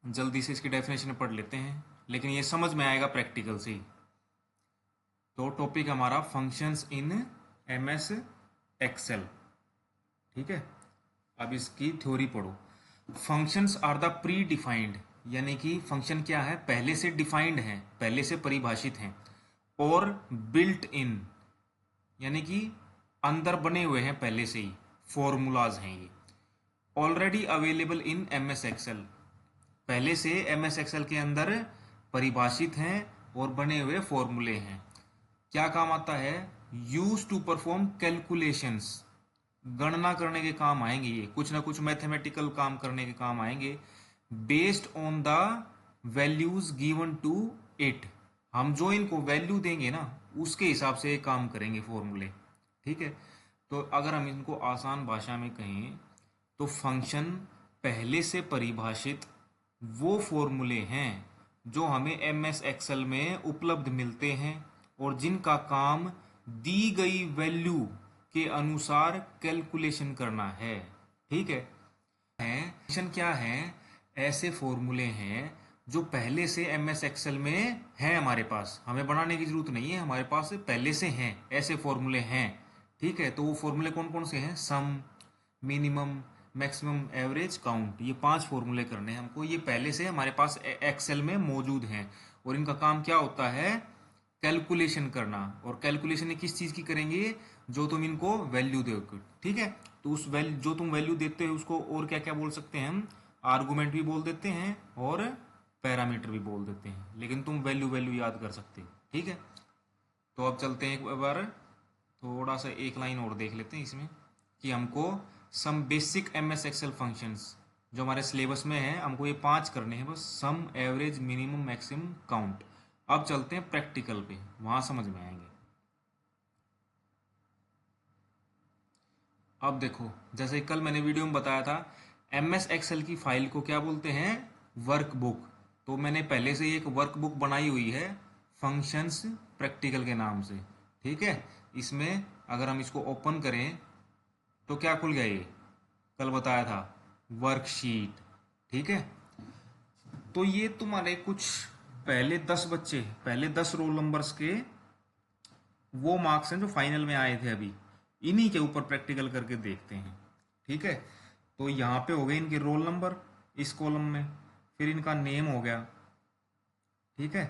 जल्दी से इसकी डेफिनेशन पढ़ लेते हैं, लेकिन ये समझ में आएगा प्रैक्टिकल से ही। तो टॉपिक हमारा फंक्शंस इन एमएस एक्सेल। ठीक है, अब इसकी थ्योरी पढ़ो। Functions are the predefined, यानी कि फंक्शन क्या है, पहले से डिफाइंड है, पहले से परिभाषित हैं, और बिल्ट इन, यानी कि अंदर बने हुए हैं पहले से ही, फॉर्मूलाज हैं ये। Already available in M S Excel, पहले से एम एस एक्सेल के अंदर परिभाषित हैं और बने हुए फॉर्मूले हैं। क्या काम आता है, यूज टू परफॉर्म कैलकुलेशंस, गणना करने के काम आएंगे ये, कुछ ना कुछ मैथमेटिकल काम करने के काम आएंगे। Based on the values given to it, हम जो इनको वैल्यू देंगे ना उसके हिसाब से काम करेंगे फॉर्मूले। ठीक है, तो अगर हम इनको आसान भाषा में कहें तो फंक्शन पहले से परिभाषित वो फॉर्मूले हैं जो हमें एम एस एक्सेल में उपलब्ध मिलते हैं और जिनका काम दी गई वैल्यू के अनुसार कैलकुलेशन करना है। ठीक है, फंक्शन क्या है, ऐसे फॉर्मूले हैं जो पहले से एम एस एक्सेल में हैं हमारे पास, हमें बनाने की जरूरत नहीं है, हमारे पास पहले से हैं, ऐसे फॉर्मूले हैं। ठीक है, तो वो फॉर्मूले कौन कौन से हैं, सम, मिनिमम, मैक्सिमम, एवरेज, काउंट, ये 5 फॉर्मूले करने हैं हमको। ये पहले से हमारे पास एक्सेल में मौजूद हैं और इनका काम क्या होता है, कैलकुलेशन करना। और कैलकुलेशन किस चीज़ की करेंगे, जो तुम इनको वैल्यू दोगे। ठीक है, तो उस वैल्यू जो तुम वैल्यू देते हो उसको और क्या क्या बोल सकते हैं हम, आर्गुमेंट भी बोल देते हैं और पैरामीटर भी बोल देते हैं, लेकिन तुम वैल्यू वैल्यू याद कर सकते हो। ठीक है, तो अब चलते हैं एक बार, थोड़ा सा एक लाइन और देख लेते हैं इसमें कि हमको some basic M S Excel functions जो हमारे सिलेबस में है, हमको ये 5 करने हैं बस, सम, एवरेज, मिनिमम, मैक्सिमम, काउंट। अब चलते हैं प्रैक्टिकल पे, वहां समझ में आएंगे। अब देखो, जैसे कल मैंने वीडियो में बताया था, एम एस एक्सेल की फाइल को क्या बोलते हैं, वर्कबुक। तो मैंने पहले से ही एक वर्कबुक बनाई हुई है फंक्शंस प्रैक्टिकल के नाम से। ठीक है, इसमें अगर हम इसको ओपन करें तो क्या खुल गया, ये कल बताया था, वर्कशीट। ठीक है, तो ये तुम्हारे कुछ पहले 10 बच्चे, पहले 10 रोल नंबर्स के वो मार्क्स हैं जो फाइनल में आए थे अभी, इन्हीं के ऊपर प्रैक्टिकल करके देखते हैं। ठीक है, तो यहाँ पे हो गए इनके रोल नंबर इस कॉलम में, फिर इनका नेम हो गया। ठीक है,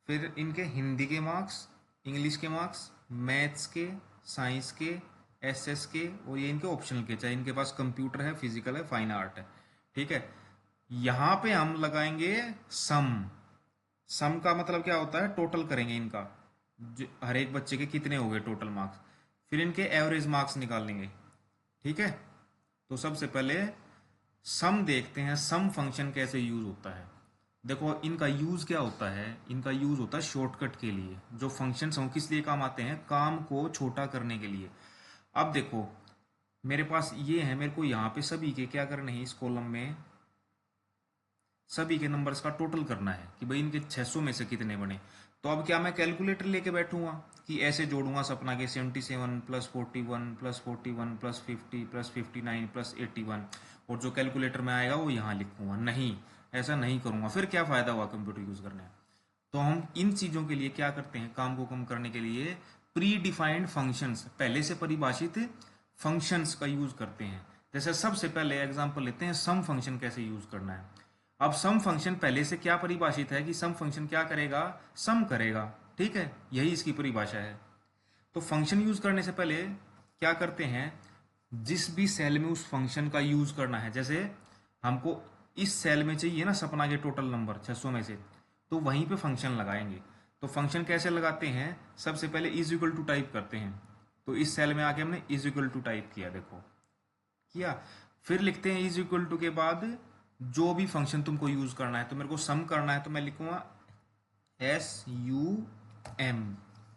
फिर इनके हिंदी के मार्क्स, इंग्लिश के मार्क्स, मैथ्स के, साइंस के, एसएस के, और ये इनके ऑप्शनल के, चाहे इनके पास कंप्यूटर है, फिजिकल है, फाइन आर्ट है। ठीक है, यहाँ पे हम लगाएंगे सम। सम का मतलब क्या होता है, टोटल करेंगे इनका, हर एक बच्चे के कितने हो गए टोटल मार्क्स, फिर इनके एवरेज मार्क्स निकाल लेंगे। ठीक है, तो सबसे पहले सम देखते हैं, सम फंक्शन कैसे यूज होता है। देखो इनका यूज क्या होता है, इनका यूज होता है शॉर्टकट के लिए। जो फंक्शंस हों किस लिए काम आते हैं, काम को छोटा करने के लिए। अब देखो मेरे पास ये है, मेरे को यहाँ पे सभी के क्या करने हैं, इस कॉलम में सभी के नंबर्स का टोटल करना है कि भाई इनके 600 में से कितने बने। तो अब क्या मैं कैलकुलेटर लेके बैठूंगा कि ऐसे जोड़ूंगा सपना के 77 plus 41 plus 41 plus 50 plus 59 plus 81, और जो कैलकुलेटर में आएगा वो यहाँ लिखूंगा, नहीं, ऐसा नहीं करूंगा, फिर क्या फ़ायदा हुआ कंप्यूटर यूज़ करने। तो हम इन चीज़ों के लिए क्या करते हैं, काम को कम करने के लिए प्री डिफाइंड फंक्शंस, पहले से परिभाषित फंक्शंस का यूज़ करते हैं। जैसे सबसे पहले एग्जांपल लेते हैं, सम फंक्शन कैसे यूज़ करना है। अब सम फंक्शन पहले से क्या परिभाषित है कि सम फंक्शन क्या करेगा, सम करेगा। ठीक है, यही इसकी परिभाषा है। तो फंक्शन यूज करने से पहले क्या करते हैं, जिस भी सेल में उस फंक्शन का यूज करना है, जैसे हमको इस सेल में चाहिए ना सपना के टोटल नंबर 600 में से, तो वहीं पे फंक्शन लगाएंगे। तो फंक्शन कैसे लगाते हैं, सबसे पहले इज इक्वल टू टाइप करते हैं। तो इस सेल में आके हमने इज इक्वल टू टाइप किया, देखो किया, फिर लिखते हैं इज इक्वल टू के बाद जो भी फंक्शन तुमको यूज करना है। तो मेरे को सम करना है तो मैं लिखूंगा SUM।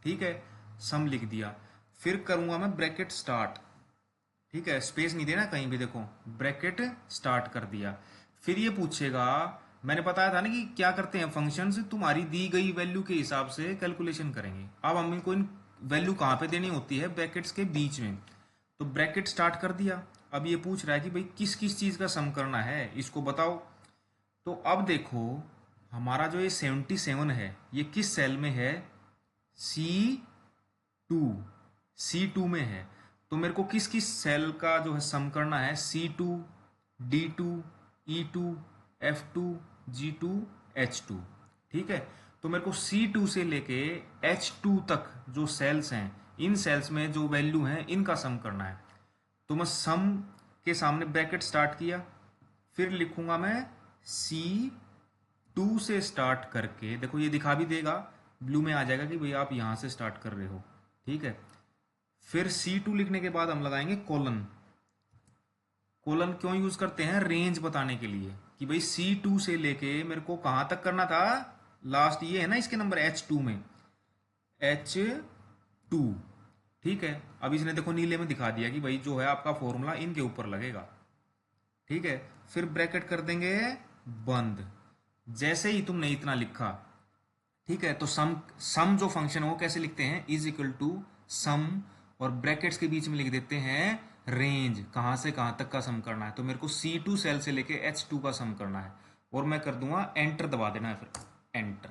ठीक है, सम लिख दिया, फिर करूंगा मैं ब्रैकेट स्टार्ट। ठीक है, स्पेस नहीं देना कहीं भी, देखो ब्रैकेट स्टार्ट कर दिया। फिर ये पूछेगा, मैंने बताया था ना कि क्या करते हैं फंक्शंस, तुम्हारी दी गई वैल्यू के हिसाब से कैलकुलेशन करेंगे। अब हम इनको इन वैल्यू कहाँ पे देनी होती है, ब्रैकेट्स के बीच में। तो ब्रैकेट स्टार्ट कर दिया, अब ये पूछ रहा है कि भाई किस किस चीज का सम करना है, इसको बताओ। तो अब देखो हमारा जो ये 77 है ये किस सेल में है, C2, C2 में है। तो मेरे को किस किस सेल का जो है सम करना है, C2, D2, E2, F2, G2, H2। ठीक है, तो मेरे को C2 से लेके H2 तक जो सेल्स हैं, इन सेल्स में जो वैल्यू हैं इनका सम करना है। तो मैं सम के सामने ब्रैकेट स्टार्ट किया, फिर लिखूंगा मैं C2 से स्टार्ट करके, देखो ये दिखा भी देगा, ब्लू में आ जाएगा कि भाई आप यहाँ से स्टार्ट कर रहे हो। ठीक है, फिर C2 लिखने के बाद हम लगाएंगे कोलन। कोलन क्यों यूज करते हैं, रेंज बताने के लिए कि भाई C2 से लेके मेरे को कहाँ तक करना था, लास्ट ये है ना इसके नंबर H2 में, H2। ठीक है, अब इसने देखो नीले में दिखा दिया कि भाई जो है आपका फॉर्मूला इनके ऊपर लगेगा। ठीक है, फिर ब्रैकेट कर देंगे बंद। जैसे ही तुमने इतना लिखा, ठीक है, तो सम सम जो फंक्शन है वो कैसे लिखते हैं, इज इक्वल टू सम, और ब्रैकेट्स के बीच में लिख देते हैं रेंज, कहां से कहां तक का सम करना है। तो मेरे को C2 सेल से लेके H2 का सम करना है, और मैं कर दूंगा एंटर दबा देना है, फिर एंटर।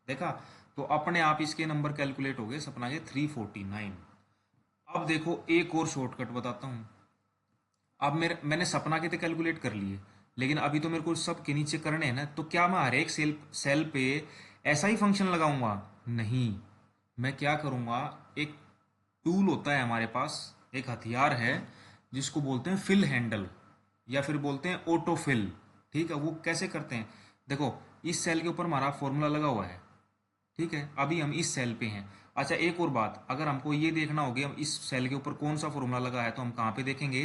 देखा, तो अपने आप इसके नंबर कैलकुलेट हो गए सपना के 349। अब देखो एक और शॉर्टकट बताता हूँ। अब मैंने सपना के तो कैलकुलेट कर लिए, लेकिन अभी तो मेरे को सब के नीचे करने हैं ना। तो क्या मैं हर एक सेल पे ऐसा ही फंक्शन लगाऊंगा, नहीं। मैं क्या करूंगा, एक टूल होता है हमारे पास, एक हथियार है जिसको बोलते हैं फिल हैंडल, या फिर बोलते हैं ऑटो फिल। ठीक है, वो कैसे करते हैं, देखो इस सेल के ऊपर हमारा फॉर्मूला लगा हुआ है। ठीक है, अभी हम इस सेल पे हैं। अच्छा एक और बात, अगर हमको ये देखना होगी हम इस सेल के ऊपर कौन सा फॉर्मूला लगा है, तो हम कहाँ पे देखेंगे,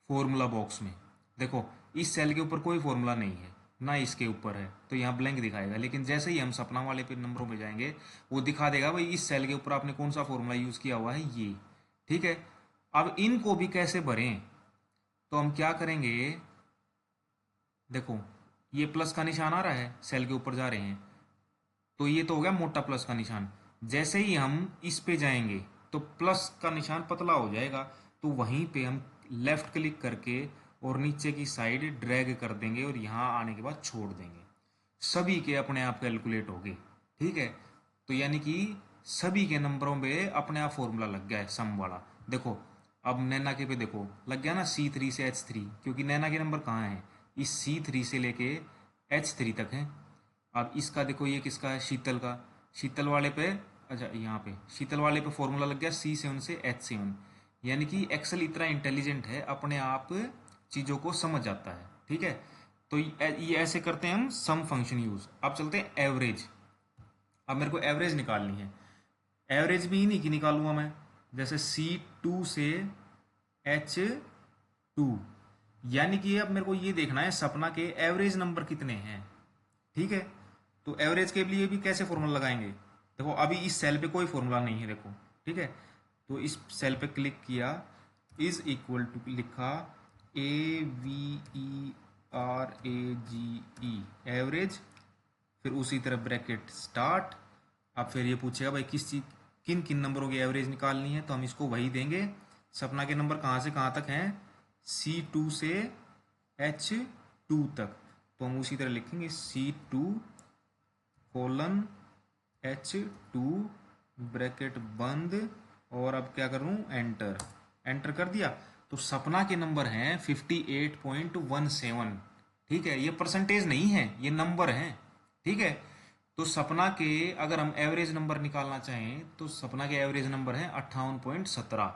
फॉर्मूला बॉक्स में। देखो इस सेल के ऊपर कोई फॉर्मूला नहीं है, ना इसके ऊपर है, तो यहाँ ब्लैंक दिखाएगा। लेकिन जैसे ही हम सपना वाले पे नंबरों पे जाएंगे, वो दिखा देगा भाई इस सेल के ऊपर आपने कौन सा फॉर्मूला यूज किया हुआ है, ये। ठीक है, अब इनको भी कैसे भरें, तो हम क्या करेंगे, देखो ये प्लस का निशान आ रहा है, सेल के ऊपर जा रहे हैं, तो ये तो हो गया मोटा प्लस का निशान। जैसे ही हम इस पे जाएंगे तो प्लस का निशान पतला हो जाएगा, तो वहीं पे हम लेफ्ट क्लिक करके और नीचे की साइड ड्रैग कर देंगे, और यहाँ आने के बाद छोड़ देंगे। सभी के अपने आप कैलकुलेट हो गए। ठीक है, तो यानी कि सभी के नंबरों पे अपने आप फॉर्मूला लग गया है सम वाला। देखो अब नैना के पे देखो लग गया ना, C3 से H3, क्योंकि नैना के नंबर कहाँ हैं, इस C3 से लेके H3 तक हैं। अब इसका देखो ये किसका है, शीतल का, शीतल वाले पे, अच्छा यहाँ पे शीतल वाले पे फॉर्मूला लग गया C7 से H7। यानी कि एक्सेल इतना इंटेलिजेंट है, अपने आप चीज़ों को समझ जाता है। ठीक है, तो ये ऐसे करते हैं हम सम फंक्शन यूज। अब चलते हैं एवरेज। अब मेरे को एवरेज निकालनी है, एवरेज भी इन्हीं की निकालूंगा मैं, जैसे C2 से H2। यानी कि अब मेरे को ये देखना है सपना के एवरेज नंबर कितने हैं। ठीक है, तो एवरेज के लिए भी कैसे फॉर्मूला लगाएंगे, देखो अभी इस सेल पे कोई फॉर्मूला नहीं है, देखो। ठीक है, तो इस सेल पे क्लिक किया, इज इक्वल टू लिखा AVERAGE, एवरेज, फिर उसी तरह ब्रैकेट स्टार्ट। अब फिर ये पूछेगा भाई किस चीज, किन किन नंबरों की एवरेज निकालनी है, तो हम इसको वही देंगे। सपना के नंबर कहाँ से कहाँ तक हैं, C2 से H2 तक, तो हम उसी तरह लिखेंगे C2 कोलन H2 ब्रैकेट बंद, और अब क्या करूं, एंटर। एंटर कर दिया, तो सपना के नंबर हैं 58.17। ठीक है, ये परसेंटेज नहीं है, ये नंबर हैं। ठीक है, तो सपना के अगर हम एवरेज नंबर निकालना चाहें तो सपना के एवरेज नंबर हैं 58.17।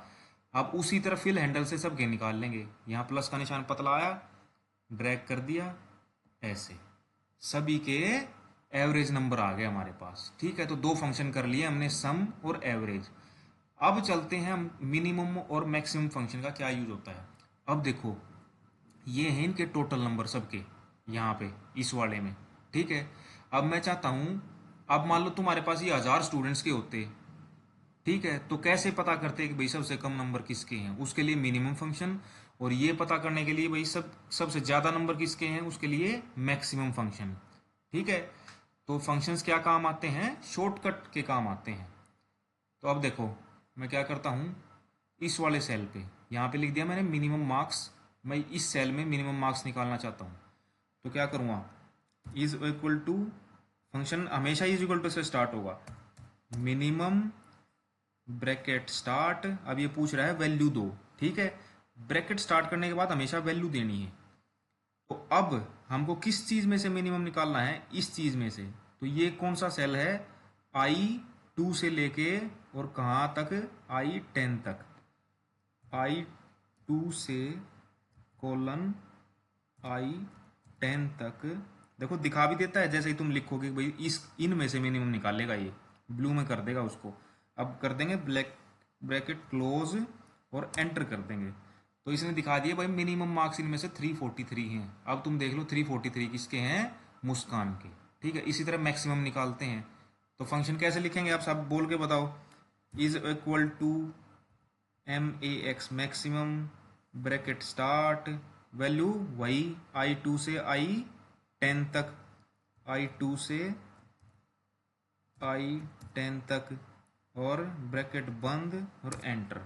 अब उसी तरह फिल हैंडल से सबके निकाल लेंगे, यहाँ प्लस का निशान पतला आया, ड्रैग कर दिया, ऐसे सभी के एवरेज नंबर आ गए हमारे पास। ठीक है, तो दो फंक्शन कर लिए हमने, सम और एवरेज। अब चलते हैं हम मिनिमम और मैक्सिमम फंक्शन का क्या यूज होता है। अब देखो ये हैं इनके टोटल नंबर सबके यहाँ पे इस वाले में। ठीक है, अब मैं चाहता हूँ, अब मान लो तुम्हारे पास ये 1000 स्टूडेंट्स के होते, ठीक है, तो कैसे पता करते हैं कि भाई सबसे कम नंबर किसके हैं, उसके लिए मिनिमम फंक्शन, और ये पता करने के लिए भाई सबसे ज़्यादा नंबर किसके हैं, उसके लिए मैक्सिमम फंक्शन। ठीक है, तो फंक्शंस क्या काम आते हैं, शॉर्टकट के काम आते हैं। तो अब देखो मैं क्या करता हूँ, इस वाले सेल पे यहाँ पे लिख दिया मैंने मिनिमम मार्क्स, मैं इस सेल में मिनिमम मार्क्स निकालना चाहता हूँ। तो क्या करूँगा, इज इक्वल टू, फंक्शन हमेशा इज इक्वल टू से स्टार्ट होगा, मिनिमम ब्रैकेट स्टार्ट, अब ये पूछ रहा है वैल्यू दो, ठीक है। ब्रैकेट स्टार्ट करने के बाद हमेशा वैल्यू देनी है। तो अब हमको किस चीज में से मिनिमम निकालना है, इस चीज में से। तो ये कौन सा सेल है, I2 से लेके और कहाँ तक, I10 तक, I2 से कोलन I10 तक। देखो दिखा भी देता है, जैसे ही तुम लिखोगे भाई इस इनमें से मिनिमम निकालेगा, ये ब्लू में कर देगा उसको। अब कर देंगे ब्रैकेट क्लोज और एंटर कर देंगे, तो इसने दिखा दिया भाई मिनिमम मार्क्स इनमें से 343 हैं। अब तुम देख लो 343 किसके हैं, मुस्कान के, ठीक है। इसी तरह मैक्सिमम निकालते हैं, तो फंक्शन कैसे लिखेंगे आप सब बोल के बताओ। Is equal to MAX maximum bracket start, value वही I2 से I10 तक, I2 से I10 तक, और ब्रैकेट बंद और एंटर।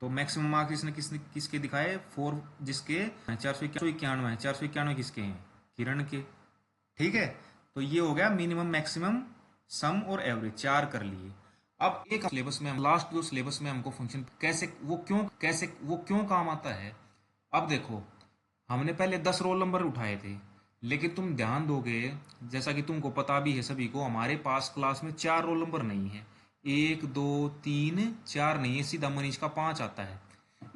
तो मैक्सिमम मार्क्स इसने किसके दिखाए, 4, जिसके 491 है, 491 किसके हैं, किरण के, ठीक है। तो ये हो गया मिनिमम मैक्सिमम सम और एवरेज, 4 कर लिए। अब एक सिलेबस में हम लास्ट जो सिलेबस में हमको फंक्शन कैसे वो क्यों काम आता है। अब देखो हमने पहले 10 रोल नंबर उठाए थे, लेकिन तुम ध्यान दोगे, जैसा कि तुमको पता भी है सभी को, हमारे पास क्लास में 4 रोल नंबर नहीं है, 1 2 3 4 नहीं है, सीधा मनीष का 5 आता है।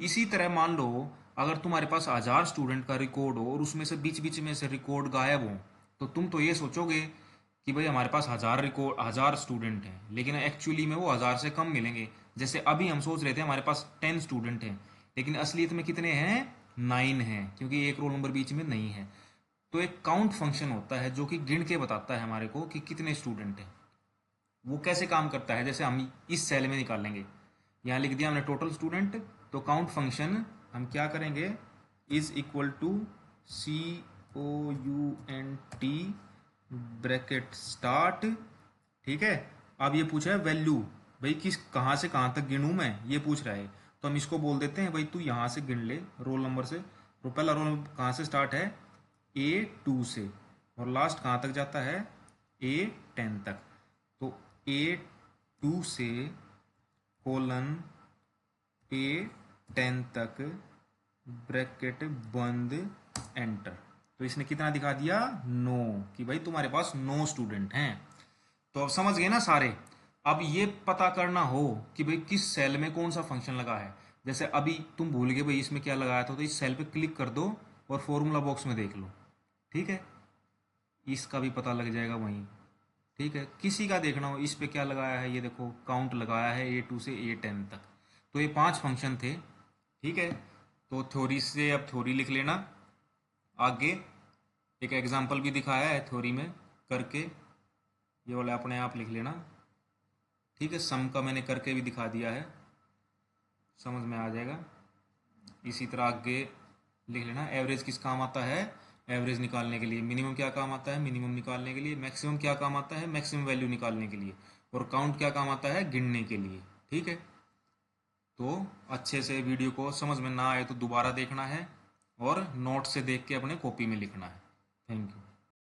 इसी तरह मान लो अगर तुम्हारे पास 1000 स्टूडेंट का रिकॉर्ड हो और उसमें से बीच बीच में से रिकॉर्ड गायब हो, तो तुम तो ये सोचोगे कि भाई हमारे पास 1000 स्टूडेंट हैं, लेकिन एक्चुअली में वो 1000 से कम मिलेंगे। जैसे अभी हम सोच रहे थे हमारे पास 10 स्टूडेंट हैं, लेकिन असलियत में कितने हैं, 9 हैं, क्योंकि एक रोल नंबर बीच में नहीं है। तो एक काउंट फंक्शन होता है जो कि गिन के बताता है हमारे को कि कितने स्टूडेंट हैं। वो कैसे काम करता है, जैसे हम इस सेल में निकालेंगे, यहाँ लिख दिया हमने टोटल स्टूडेंट, तो काउंट फंक्शन हम क्या करेंगे, is equal to COUNT bracket start, ठीक है। अब ये पूछा है वैल्यू, भाई किस कहाँ से कहाँ तक गिनूं मैं, ये पूछ रहा है। तो हम इसको बोल देते हैं भाई तू यहाँ से गिन ले रोल नंबर से। तो पहला रोल नंबर कहाँ से स्टार्ट है, A2 से, और लास्ट कहाँ तक जाता है, A10 तक। तो A2 से कोलन A10 तक ब्रैकेट बंद एंटर। तो इसने कितना दिखा दिया, 9, कि भाई तुम्हारे पास 9 स्टूडेंट हैं। तो अब समझ गए ना सारे। अब ये पता करना हो कि भाई किस सेल में कौन सा फंक्शन लगा है, जैसे अभी तुम भूल गए भाई इसमें क्या लगाया था, तो इस सेल पे क्लिक कर दो और फॉर्मूला बॉक्स में देख लो, ठीक है। इसका भी पता लग जाएगा वहीं, ठीक है। किसी का देखना हो इस पे क्या लगाया है, ये देखो काउंट लगाया है A2 से A10 तक। तो ये 5 फंक्शन थे, ठीक है। तो थ्योरी से अब थ्योरी लिख लेना। आगे एक एग्जांपल भी दिखाया है थ्योरी में करके, ये वाला अपने आप लिख लेना, ठीक है। सम का मैंने करके भी दिखा दिया है, समझ में आ जाएगा। इसी तरह आगे लिख लेना। एवरेज किस काम आता है, एवरेज निकालने के लिए। मिनिमम क्या काम आता है, मिनिमम निकालने के लिए। मैक्सिमम क्या काम आता है, मैक्सिमम वैल्यू निकालने के लिए। और काउंट क्या काम आता है, गिनने के लिए, ठीक है। तो अच्छे से वीडियो को समझ में ना आए तो दोबारा देखना है और नोट से देख के अपने कॉपी में लिखना है। Thank you.